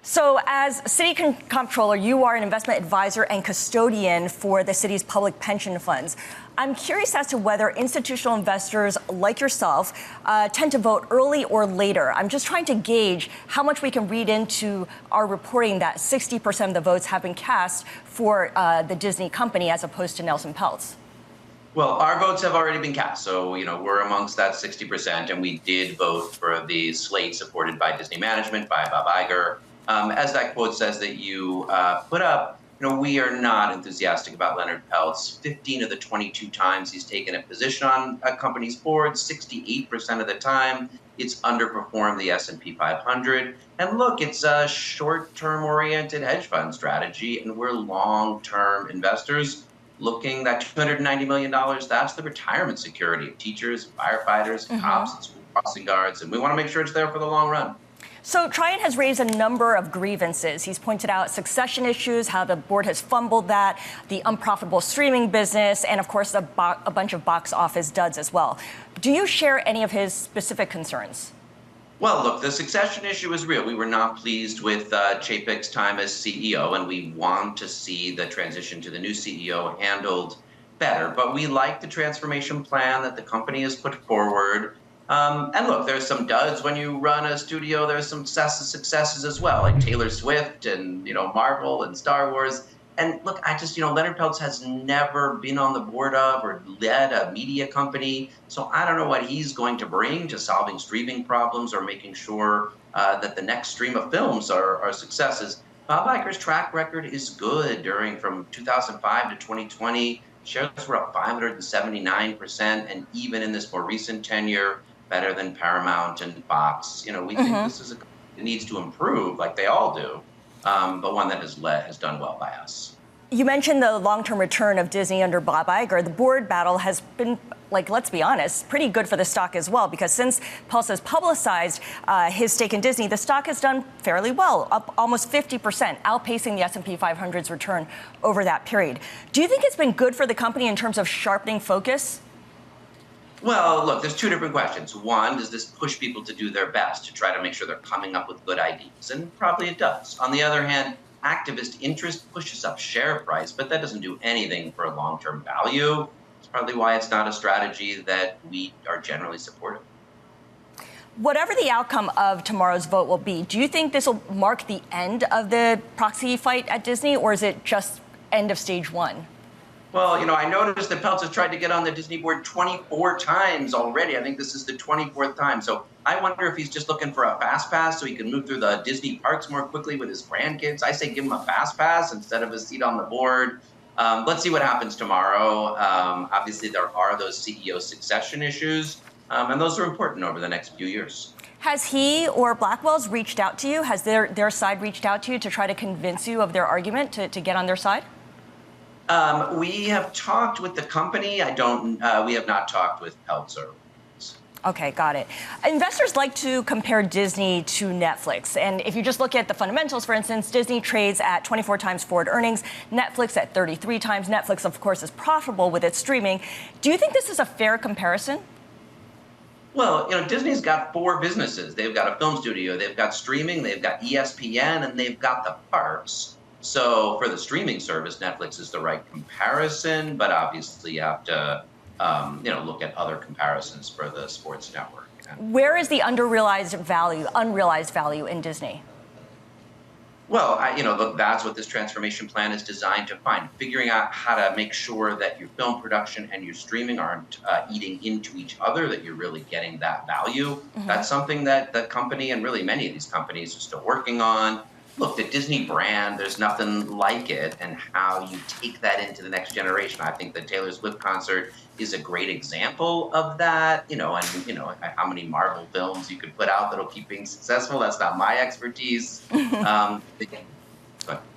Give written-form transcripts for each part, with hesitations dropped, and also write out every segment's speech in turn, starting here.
So as City Comptroller, you are an investment advisor and custodian for the city's public pension funds. I'm curious as to whether institutional investors like yourself tend to vote early or later. I'm just trying to gauge how much we can read into our reporting that 60% of the votes have been cast for the Disney company as opposed to Nelson Peltz. Well, our votes have already been cast, so we're amongst that 60%, and we did vote for the slate supported by Disney management, by Bob Iger. As that quote says that you put up, we are not enthusiastic about Leonard Peltz. 15 of the 22 times he's taken a position on a company's board, 68% of the time it's underperformed the S&P 500. And look, it's a short-term oriented hedge fund strategy, and we're long-term investors looking that $290 million, that's the retirement security of teachers, firefighters, cops, and school crossing guards, and we want to make sure it's there for the long run. So Trian has raised a number of grievances. He's pointed out succession issues, how the board has fumbled that, the unprofitable streaming business, and of course a bunch of box office duds as well. Do you share any of his specific concerns? Well, look, the succession issue is real. We were not pleased with Chapek's time as CEO, and we want to see the transition to the new CEO handled better. But we like the transformation plan that the company has put forward. And look, there's some duds when you run a studio. There's some successes as well, like Taylor Swift and, Marvel and Star Wars. And look, Leonard Peltz has never been on the board of or led a media company. So I don't know what he's going to bring to solving streaming problems or making sure that the next stream of films are successes. Bob Iger's track record is good from 2005 to 2020. Shares were up 579%. And even in this more recent tenure, better than Paramount and Fox. We think this is it needs to improve like they all do. But one that has done well by us. You mentioned the long-term return of Disney under Bob Iger. The board battle has been, let's be honest, pretty good for the stock as well, because since Peltz has publicized his stake in Disney, the stock has done fairly well, up almost 50%, outpacing the S&P 500's return over that period. Do you think it's been good for the company in terms of sharpening focus? Well, look, there's two different questions. One, does this push people to do their best to try to make sure they're coming up with good ideas? And probably it does. On the other hand, activist interest pushes up share price, but that doesn't do anything for long-term value. It's probably why it's not a strategy that we are generally supportive. Whatever the outcome of tomorrow's vote will be, do you think this will mark the end of the proxy fight at Disney, or is it just end of stage one? Well, I noticed that Peltz has tried to get on the Disney board 24 times already. I think this is the 24th time. So I wonder if he's just looking for a fast pass so he can move through the Disney parks more quickly with his grandkids. I say give him a fast pass instead of a seat on the board. Let's see what happens tomorrow. Obviously, there are those CEO succession issues, and those are important over the next few years. Has he or Blackwell's reached out to you? Has their side reached out to you to try to convince you of their argument to get on their side? We have talked with the company. We have not talked with Peltz. Okay, got it. Investors like to compare Disney to Netflix. And if you just look at the fundamentals, for instance, Disney trades at 24 times forward earnings, Netflix at 33 times. Netflix, of course, is profitable with its streaming. Do you think this is a fair comparison? Well, Disney's got 4 businesses. They've got a film studio, they've got streaming, they've got ESPN, and they've got the parks. So for the streaming service, Netflix is the right comparison, but obviously you have to, look at other comparisons for the sports network. Where is the unrealized value in Disney? Well, look, that's what this transformation plan is designed to find, figuring out how to make sure that your film production and your streaming aren't eating into each other, that you're really getting that value. That's something that the company and really many of these companies are still working on. Look, the Disney brand, there's nothing like it, and how you take that into the next generation. I think the Taylor Swift concert is a great example of that, and how many Marvel films you could put out that'll keep being successful. That's not my expertise.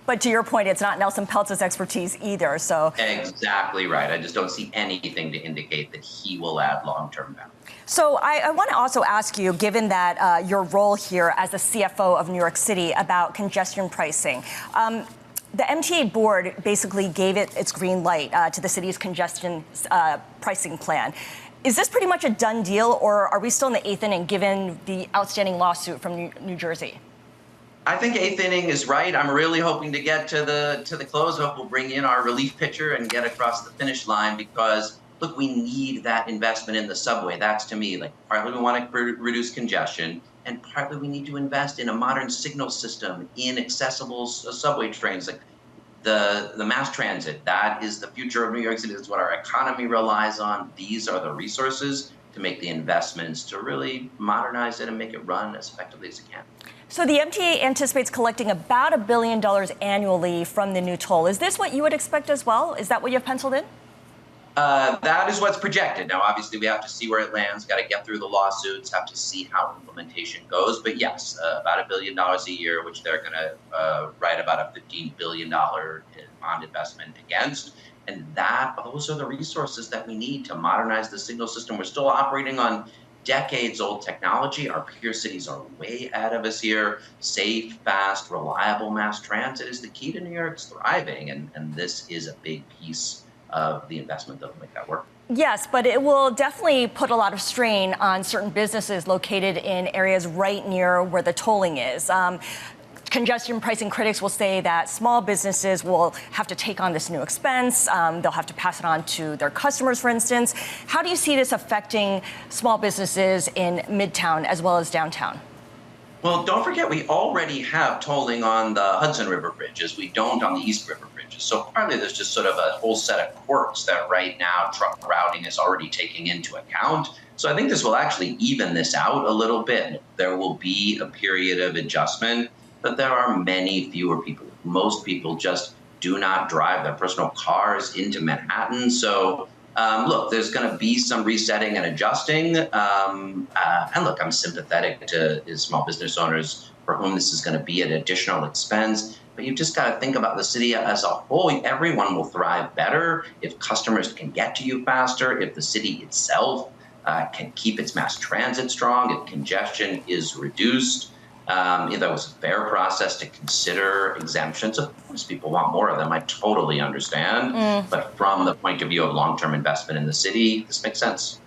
But to your point, it's not Nelson Peltz's expertise either, so. Exactly right. I just don't see anything to indicate that he will add long-term value. So I want to also ask you, given that your role here as the CFO of New York City, about congestion pricing. The MTA board basically gave it its green light to the city's congestion pricing plan. Is this pretty much a done deal, or are we still in the 8th inning given the outstanding lawsuit from New Jersey? I think eighth inning is right. I'm really hoping to get to the close. Hope we'll bring in our relief pitcher and get across the finish line because look, we need that investment in the subway. That's to me like partly we want to reduce congestion, and partly we need to invest in a modern signal system in accessible subway trains. Like the mass transit, that is the future of New York City. It's what our economy relies on. These are the resources to make the investments to really modernize it and make it run as effectively as it can. So the MTA anticipates collecting about $1 billion annually from the new toll. Is this what you would expect as well? Is that what you've penciled in? That is what's projected. Now, obviously, we have to see where it lands, got to get through the lawsuits, have to see how implementation goes. But yes, about $1 billion a year, which they're going to write about a $15 billion bond investment against. And those are the resources that we need to modernize the signal system. We're still operating on decades-old technology. Our peer cities are way ahead of us here. Safe, fast, reliable mass transit is the key to New York's thriving. And this is a big piece of the investment that will make that work. Yes, but it will definitely put a lot of strain on certain businesses located in areas right near where the tolling is. Congestion pricing critics will say that small businesses will have to take on this new expense. They'll have to pass it on to their customers, for instance. How do you see this affecting small businesses in Midtown as well as downtown? Well, don't forget, we already have tolling on the Hudson River bridges. We don't on the East River bridges. So partly there's just sort of a whole set of quirks that right now truck routing is already taking into account. So I think this will actually even this out a little bit. There will be a period of adjustment, but there are many fewer people. Most people just do not drive their personal cars into Manhattan. So look, there's going to be some resetting and adjusting. And look, I'm sympathetic to small business owners for whom this is going to be an additional expense. But you've just got to think about the city as a whole. Everyone will thrive better if customers can get to you faster, if the city itself can keep its mass transit strong, if congestion is reduced. If that was a fair process to consider exemptions. Of course, people want more of them. I totally understand. But from the point of view of long-term investment in the city, this makes sense.